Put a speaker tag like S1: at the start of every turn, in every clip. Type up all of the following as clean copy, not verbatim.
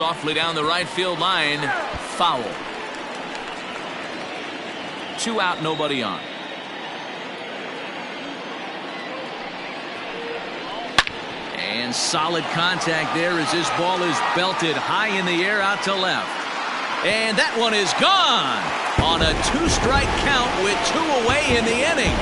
S1: Softly down the right field line. Foul. 2 out, nobody on. And solid contact there as this ball is belted high in the air out to left. And that one is gone on a 2-strike count with 2 away in the inning.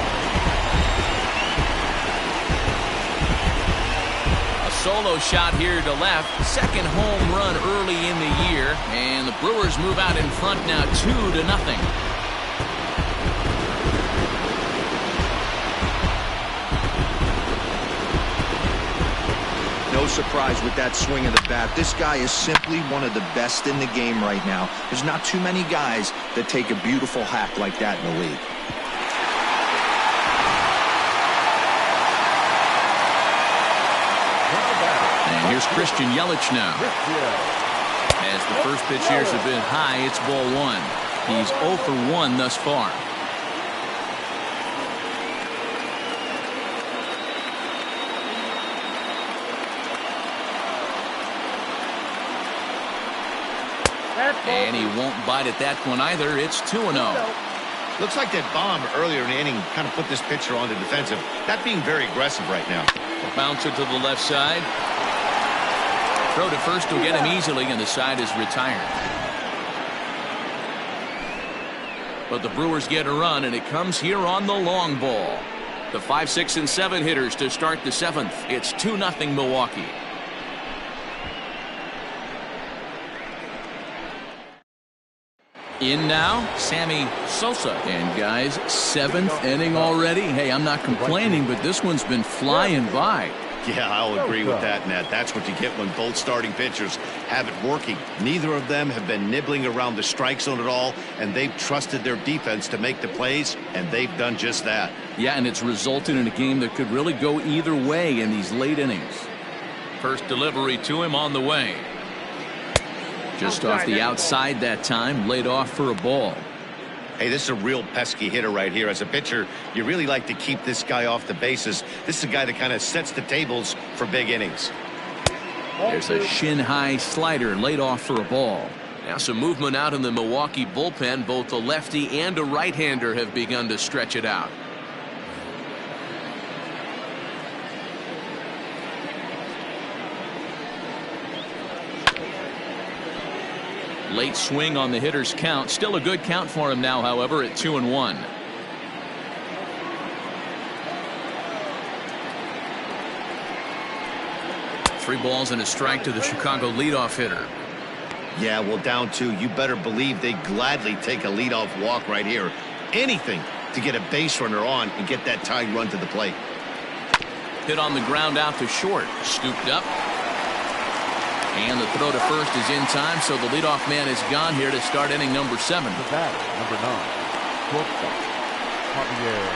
S1: A solo shot here to left. Second home run early in the year. And the Brewers move out in front now 2-0.
S2: No surprise with that swing of the bat. This guy is simply one of the best in the game right now. There's not too many guys that take a beautiful hack like that in the league.
S1: And here's Christian Yelich now. As the first pitch here is a bit high, it's ball 1. He's 0 for 1 thus far. And he won't bite at that one either. It's 2-0.
S3: Looks like that bomb earlier in the inning kind of put this pitcher on the defensive. That being very aggressive right now.
S1: A bouncer to the left side. Throw to first will get him easily, and the side is retired. But the Brewers get a run, and it comes here on the long ball. The 5, 6, and 7 hitters to start the 7th. It's 2-0 Milwaukee. In now, Sammy Sosa. And guys, 7th inning already. Hey, I'm not complaining, but this one's been flying by.
S3: Yeah, I'll agree with that, Nat. That's what you get when both starting pitchers have it working. Neither of them have been nibbling around the strike zone at all, and they've trusted their defense to make the plays, and they've done just that.
S1: Yeah, and it's resulted in a game that could really go either way in these late innings. First delivery to him on the way. Just off the outside that time, laid off for a ball.
S3: Hey, this is a real pesky hitter right here. As a pitcher, you really like to keep this guy off the bases. This is a guy that kind of sets the tables for big innings.
S1: There's a shin-high slider laid off for a ball. Now some movement out in the Milwaukee bullpen. Both a lefty and a right-hander have begun to stretch it out. Late swing on the hitter's count. Still a good count for him now, however, at 2-1. Three balls and a strike to the Chicago leadoff hitter.
S3: Yeah, well, down 2. You better believe they gladly take a leadoff walk right here. Anything to get a base runner on and get that tying run to the plate.
S1: Hit on the ground out to short. Scooped up. And the throw to first is in time, so the leadoff man is gone here to start inning number 7.
S4: The batter, number 9, shortstop, Javier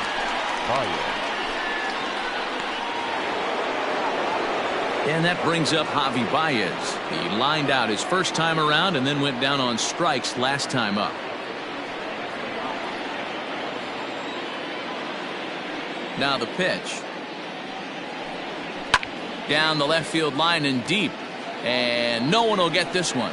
S4: Baez.
S1: And that brings up Javi Baez. He lined out his first time around and then went down on strikes last time up. Now the pitch. Down the left field line and deep. And no one will get this one.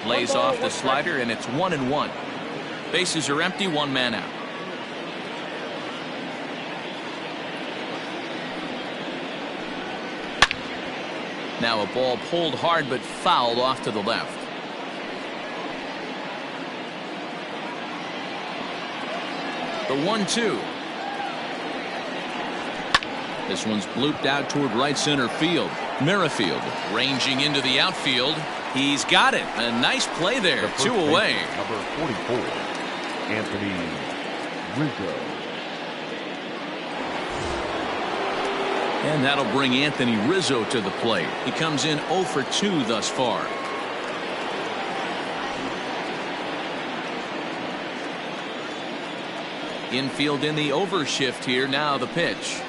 S1: Lays off the slider, and it's 1-1. Bases are empty, 1 man out. Now a ball pulled hard but fouled off to the left. The 1-2. This one's blooped out toward right center field. Merrifield ranging into the outfield. He's got it. A nice play there. 2 away.
S4: Number 44, Anthony Rizzo.
S1: And that'll bring Anthony Rizzo to the plate. He comes in 0 for 2 thus far. Infield in the overshift here. Now the pitch.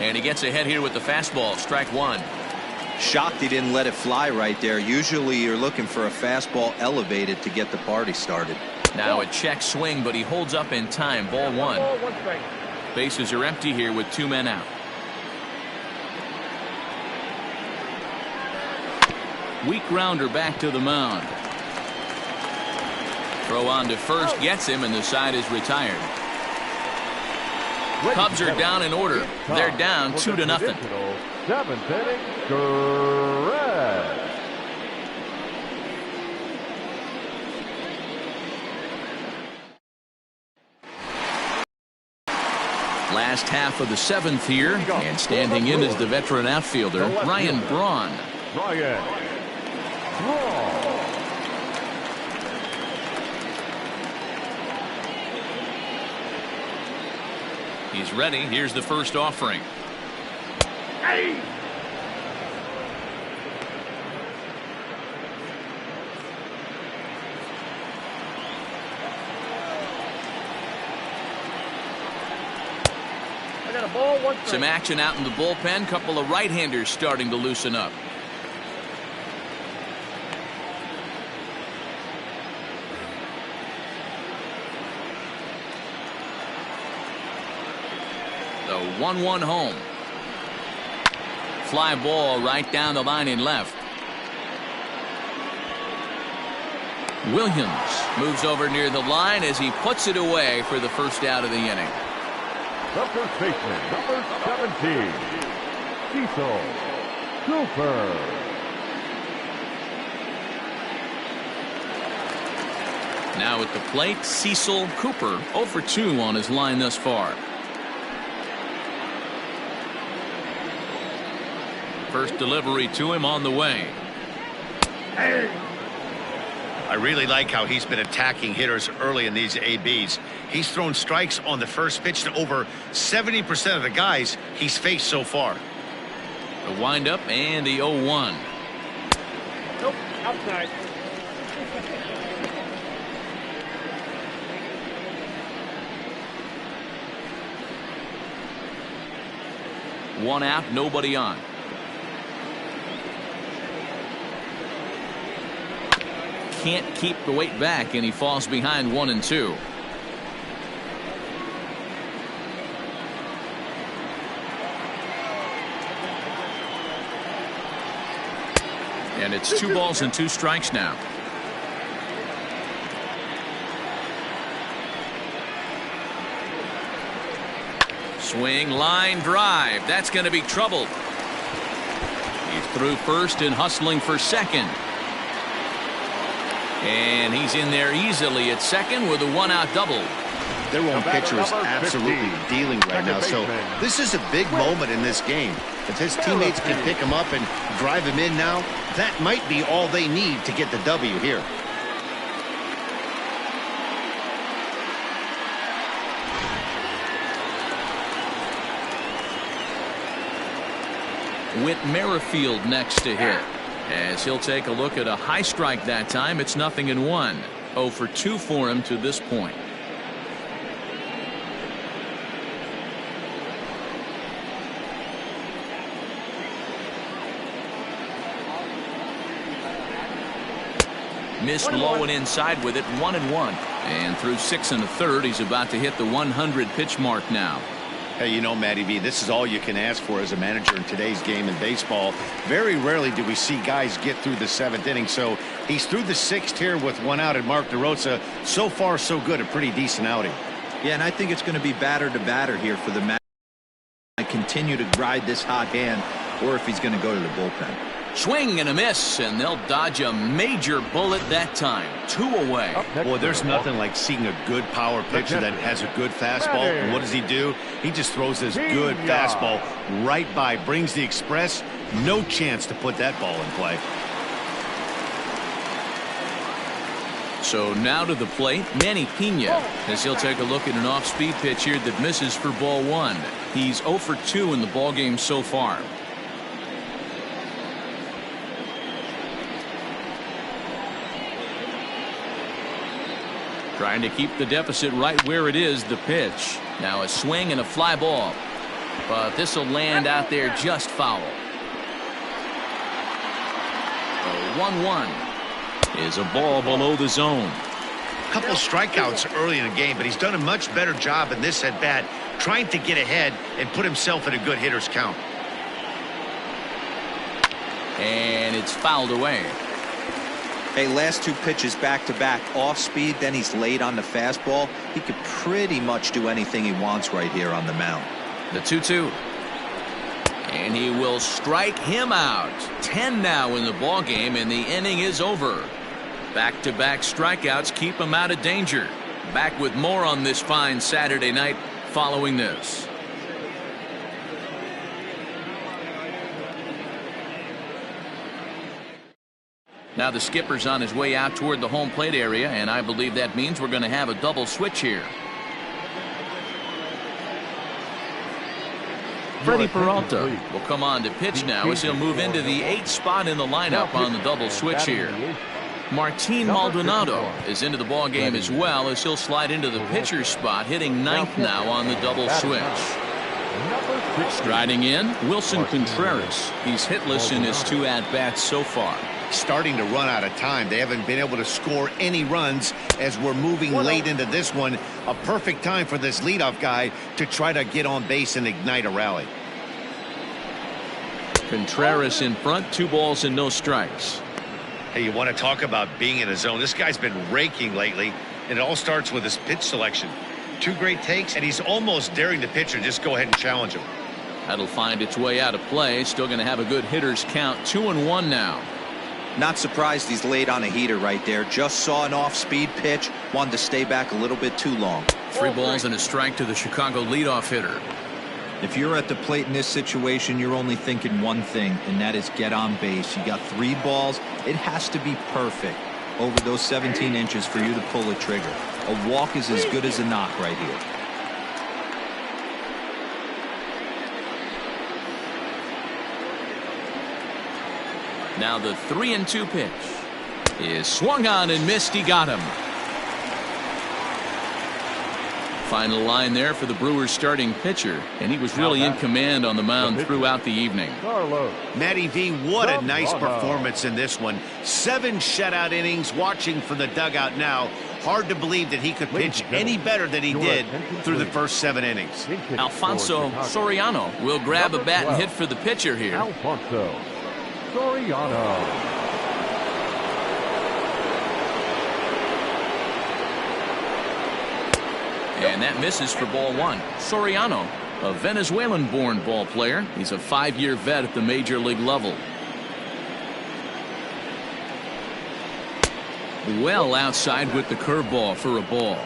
S1: And he gets ahead here with the fastball. Strike 1.
S2: Shocked he didn't let it fly right there. Usually you're looking for a fastball elevated to get the party started.
S1: Now a check swing, but he holds up in time. Ball one. Bases are empty here with 2 men out. Weak grounder back to the mound. Throw on to first gets him, and the side is retired. Cubs are down in order. They're down 2-0.
S4: 7th inning, correct.
S1: Last half of the 7th here, and standing in is the veteran outfielder, Ryan Braun.
S4: Ryan Braun.
S1: He's ready. Here's the first offering.
S4: Hey.
S5: I got a ball, 1 strike.
S1: Some action out in the bullpen. Couple of right-handers starting to loosen up. The 1-1 home. Fly ball right down the line in left. Williams moves over near the line as he puts it away for the first out of the inning.
S4: The first baseman, number 17, Cecil Cooper.
S1: Now at the plate, Cecil Cooper, 0 for 2 on his line thus far. First delivery to him on the way.
S3: I really like how he's been attacking hitters early in these ABs. He's thrown strikes on the first pitch to over 70% of the guys he's faced so far.
S1: The windup and the 0-1.
S5: Nope, outside.
S1: One out, nobody on. Can't keep the weight back, and he falls behind 1-2. And it's 2 balls and 2 strikes now. Swing, line drive. That's going to be trouble. He's through first and hustling for second. And he's in there easily at second with a 1-out double.
S3: Their own pitcher is absolutely dealing right now, so this is a big moment in this game. If his teammates can pick him up and drive him in now, that might be all they need to get the W here.
S1: Whit Merrifield next to hit, as he'll take a look at a high strike that time. It's 0-1. 0 for 2 for him to this point. Missed low and inside with it. 1-1. And through 6 1/3, he's about to hit the 100 pitch mark now.
S3: Hey, you know, Matty V, this is all you can ask for as a manager in today's game in baseball. Very rarely do we see guys get through the 7th inning. So he's through the 6th here with 1 out, and Mark DeRosa, so far so good, a pretty decent outing.
S2: Yeah, and I think it's going to be batter to batter here for the man to continue to ride this hot hand, or if he's going to go to the bullpen.
S1: Swing and a miss, and they'll dodge a major bullet that time. 2 away.
S3: Boy, there's nothing like seeing a good power pitcher that has a good fastball. And what does he do? He just throws this good fastball right by, brings the express. No chance to put that ball in play.
S1: So now to the plate, Manny Pena, as he'll take a look at an off-speed pitch here that misses for ball 1. He's 0 for 2 in the ballgame so far. Trying to keep the deficit right where it is. The pitch. Now a swing and a fly ball. But this will land out there just foul. The 1-1 is a ball below the zone.
S3: couple strikeouts early in the game, but he's done a much better job in this at-bat trying to get ahead and put himself in a good hitter's count.
S1: And it's fouled away.
S2: Hey, last 2 pitches back-to-back off speed, then he's late on the fastball. He could pretty much do anything he wants right here on the mound.
S1: The 2-2. And he will strike him out. 10 now in the ball game, and the inning is over. Back-to-back strikeouts keep him out of danger. Back with more on this fine Saturday night following this. Now the skipper's on his way out toward the home plate area, and I believe that means we're going to have a double switch here. Freddie Peralta will come on to pitch now as he'll move into the 8th spot in the lineup on the double switch here. Martin Maldonado is into the ball game as well as he'll slide into the pitcher's spot, hitting 9th now on the double switch. Striding in, Wilson Contreras. He's hitless in his 2 at-bats so far.
S3: Starting to run out of time. They haven't been able to score any runs as we're moving late into this one. A perfect time for this leadoff guy to try to get on base and ignite a rally.
S1: Contreras in front, 2 balls and no strikes.
S3: Hey, you want to talk about being in a zone? This guy's been raking lately, and it all starts with his pitch selection. 2 great takes, and he's almost daring the pitcher just go ahead and challenge him.
S1: That'll find its way out of play. Still going to have a good hitter's count. 2-1 now.
S2: Not surprised he's late on a heater right there. Just saw an off-speed pitch. Wanted to stay back a little bit too long.
S1: 3 balls and a strike to the Chicago leadoff hitter.
S2: If you're at the plate in this situation, you're only thinking one thing, and that is get on base. You got 3 balls. It has to be perfect over those 17 inches for you to pull a trigger. A walk is as good as a knock right here.
S1: Now the 3-2 pitch is swung on and missed. He got him. Final line there for the Brewers starting pitcher, and he was really in command on the mound throughout the evening.
S3: Matty V, what a nice performance in this one. 7 shutout innings. Watching from the dugout now, hard to believe that he could pitch any better than he did through the first 7 innings.
S1: Alfonso Soriano will grab a bat and hit for the pitcher here.
S4: Alfonso Soriano.
S1: And that misses for ball 1. Soriano, a Venezuelan-born ball player. He's a 5-year vet at the major league level. Well outside with the curveball for a ball.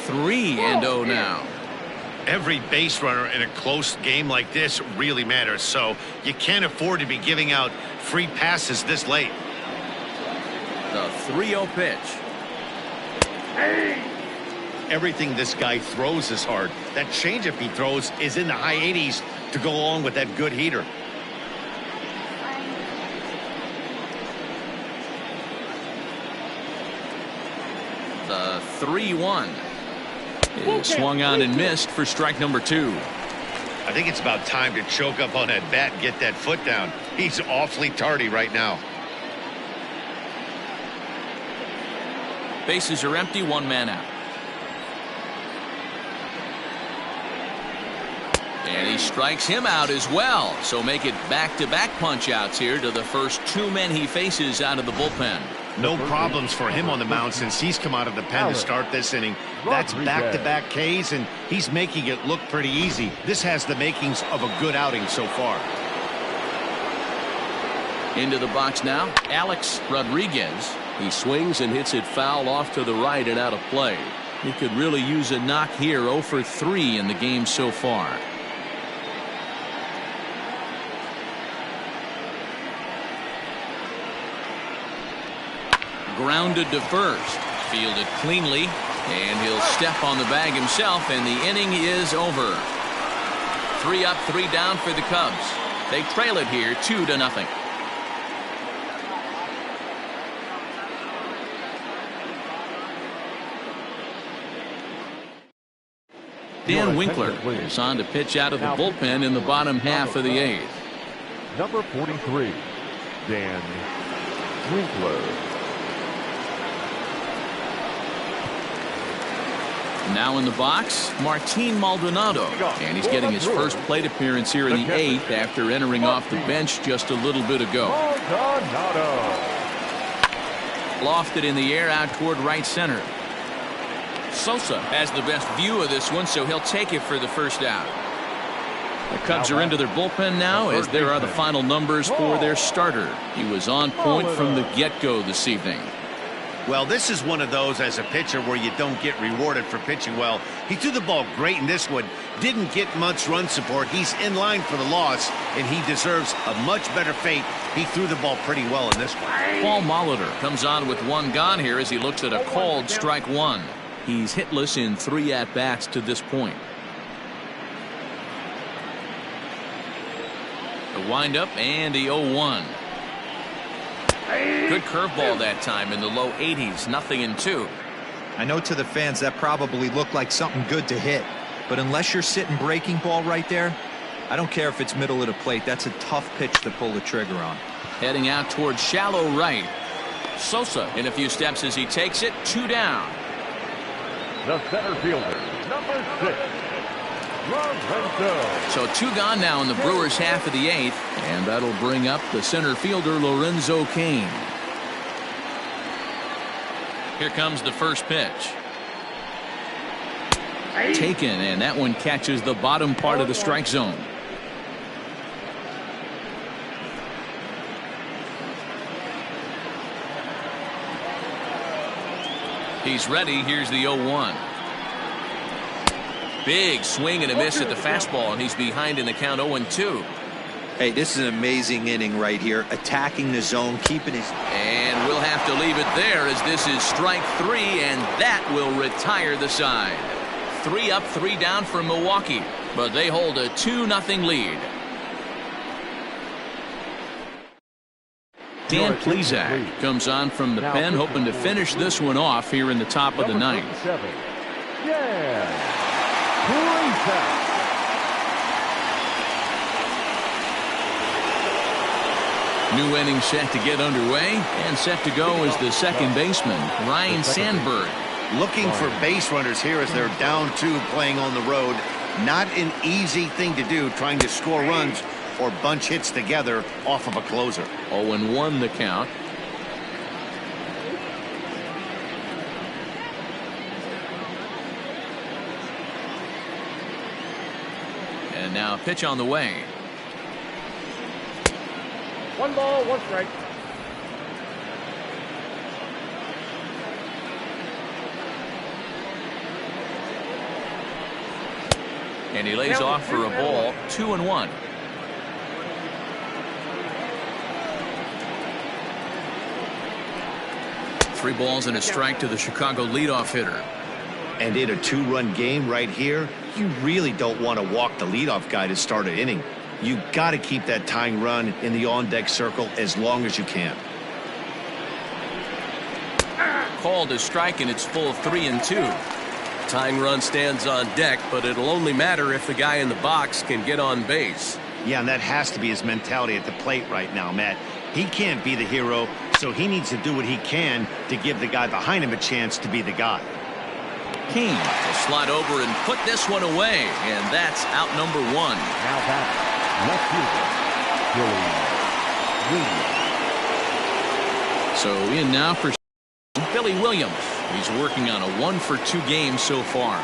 S1: Three and 0 now.
S3: Every base runner in a close game like this really matters, so you can't afford to be giving out free passes this late.
S1: The 3-0 pitch.
S3: Everything this guy throws is hard. That changeup he throws is in the high 80s to go along with that good heater.
S1: The 3-1 is swung on and missed for strike number 2.
S3: I think it's about time to choke up on that bat and get that foot down. He's awfully tardy right now.
S1: Bases are empty, 1 man out. And he strikes him out as well. So make it back-to-back punch-outs here to the first 2 men he faces out of the bullpen.
S3: No problems for him on the mound since he's come out of the pen to start this inning. That's back-to-back Ks, and he's making it look pretty easy. This has the makings of a good outing so far.
S1: Into the box now, Alex Rodriguez. He swings and hits it foul off to the right and out of play. He could really use a knock here. 0 for 3 in the game so far. Grounded to first, fielded cleanly, and he'll step on the bag himself, and the inning is over. 3 up, 3 down for the Cubs. They trail it here 2-0. Dan Winkler is on to pitch out of the bullpen in the bottom half of the 8th.
S4: Number 43, Dan Winkler.
S1: Now in the box, Martin Maldonado, and he's getting his first plate appearance here in the 8th after entering off the bench just a little bit ago.
S4: Maldonado.
S1: Lofted in the air out toward right center. Sosa has the best view of this one, so he'll take it for the first out. The Cubs are into their bullpen now, as there are the final numbers for their starter. He was on point from the get-go this evening.
S3: Well, this is one of those as a pitcher where you don't get rewarded for pitching well. He threw the ball great in this one. Didn't get much run support. He's in line for the loss, and he deserves a much better fate. He threw the ball pretty well in this one.
S1: Paul Molitor comes on with one gone here as he looks at a called strike one. He's hitless in 3 at-bats to this point. The windup and the 0-1. Good curveball that time in the low 80s, nothing in 2.
S2: I know to the fans that probably looked like something good to hit, but unless you're sitting breaking ball right there, I don't care if it's middle of the plate. That's a tough pitch to pull the trigger on.
S1: Heading out towards shallow right. Sosa in a few steps as he takes it, 2 down.
S4: The center fielder, number 6, Lorenzo.
S1: So 2 gone now in the Brewers half of the 8th, and that'll bring up the center fielder Lorenzo Cain. Here comes the first pitch. Taken, and that one catches the bottom part of the strike zone. He's ready. Here's the 0-1. Big swing and a miss at the fastball, and he's behind in the count 0-2.
S2: Hey, this is an amazing inning right here. Attacking the zone, keeping his...
S1: And we'll have to leave it there as this is strike 3, and that will retire the side. 3 up, 3 down for Milwaukee, but they hold a 2-0 lead. Dan Plesac comes on from the pen, hoping to finish this one off here in the top of the 9th.
S4: Yeah. Plesac.
S1: New inning set to get underway, and set to go is the second baseman, Ryan Sandberg.
S3: Looking for base runners here as they're down 2 playing on the road. Not an easy thing to do, trying to score runs or bunch hits together off of a closer.
S1: 0-1 the count. And now a pitch on the way.
S5: 1 ball, 1 strike.
S1: And he lays off for a ball. 2-1. Three balls and a strike to the Chicago leadoff hitter.
S3: And in a 2-run game right here, you really don't want to walk the leadoff guy to start an inning. You got to keep that tying run in the on-deck circle as long as you can.
S1: Called a strike, and it's full 3-2.
S6: Tying run stands on deck, but it'll only matter if the guy in the box can get on base.
S3: Yeah, and that has to be his mentality at the plate right now, Matt. He can't be the hero, so he needs to do what he can to give the guy behind him a chance to be the guy.
S1: King will slide over and put this one away, and that's out number 1.
S4: Now back. Left fielder, Billy Williams.
S1: So in now for Billy Williams. He's working on a 1-for-2 game so far.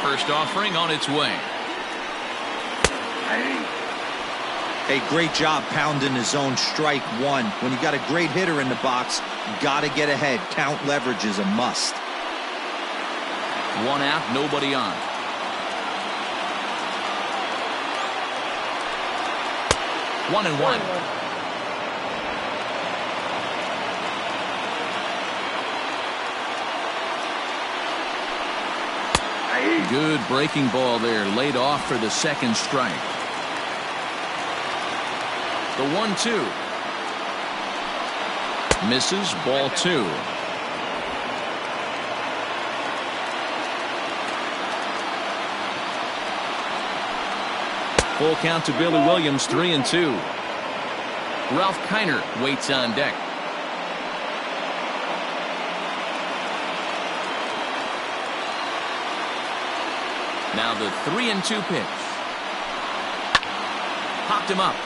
S1: First offering on its way.
S2: Hey, great job pounding the zone strike 1. When you got a great hitter in the box, you got to get ahead. Count leverage is a must.
S1: 1 out, nobody on. One and 1. Good breaking ball there, laid off for the second strike. The 1-2. Misses, ball 2. Full count to Billy Williams, 3-2. Ralph Kiner waits on deck. Now the 3-2 pitch. Popped him up.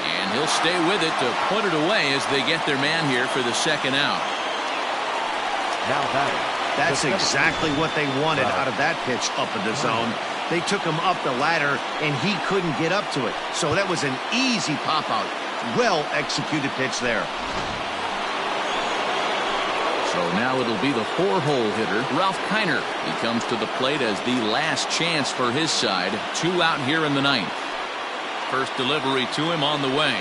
S1: And he'll stay with it to put it away as they get their man here for the second out.
S4: Now batting.
S3: That's exactly what they wanted out of that pitch up in the zone. They took him up the ladder, and he couldn't get up to it. So that was an easy pop-out. Well-executed pitch there.
S1: So now it'll be the 4-hole hitter, Ralph Kiner. He comes to the plate as the last chance for his side. 2 out here in the 9th. First delivery to him on the way.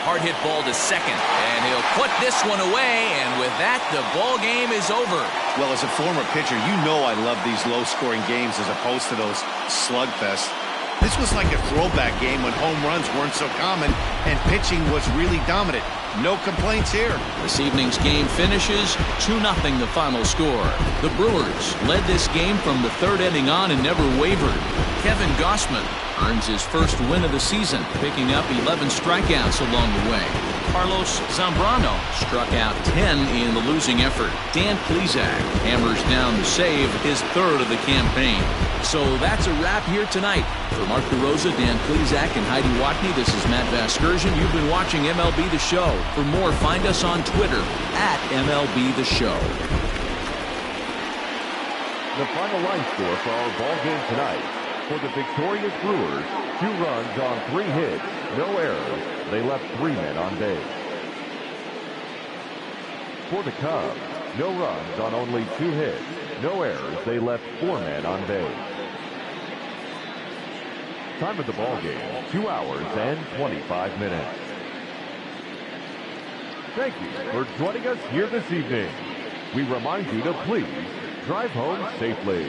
S1: Hard hit ball to second, and he'll put this one away, and with that, the ball game is over.
S3: Well, as a former pitcher, you know I love these low-scoring games as opposed to those slugfests. This was like a throwback game when home runs weren't so common and pitching was really dominant. No complaints here.
S1: This evening's game finishes 2-0 the final score. The Brewers led this game from the 3rd inning on and never wavered. Kevin Gossman earns his first win of the season, picking up 11 strikeouts along the way. Carlos Zambrano struck out 10 in the losing effort. Dan Plesac hammers down the save, his 3rd of the campaign. So that's a wrap here tonight. For Mark DeRosa, Dan Plesac, and Heidi Watney, this is Matt Vasgersian. You've been watching MLB The Show. For more, find us on Twitter at MLB The Show.
S4: The final line score for our ball game tonight. For the victorious Brewers, 2 runs on 3 hits, no errors. They left 3 men on base. For the Cubs, no runs on only 2 hits, no errors. They left 4 men on base. Time of the ball game, 2 hours and 25 minutes. Thank you for joining us here this evening. We remind you to please drive home safely.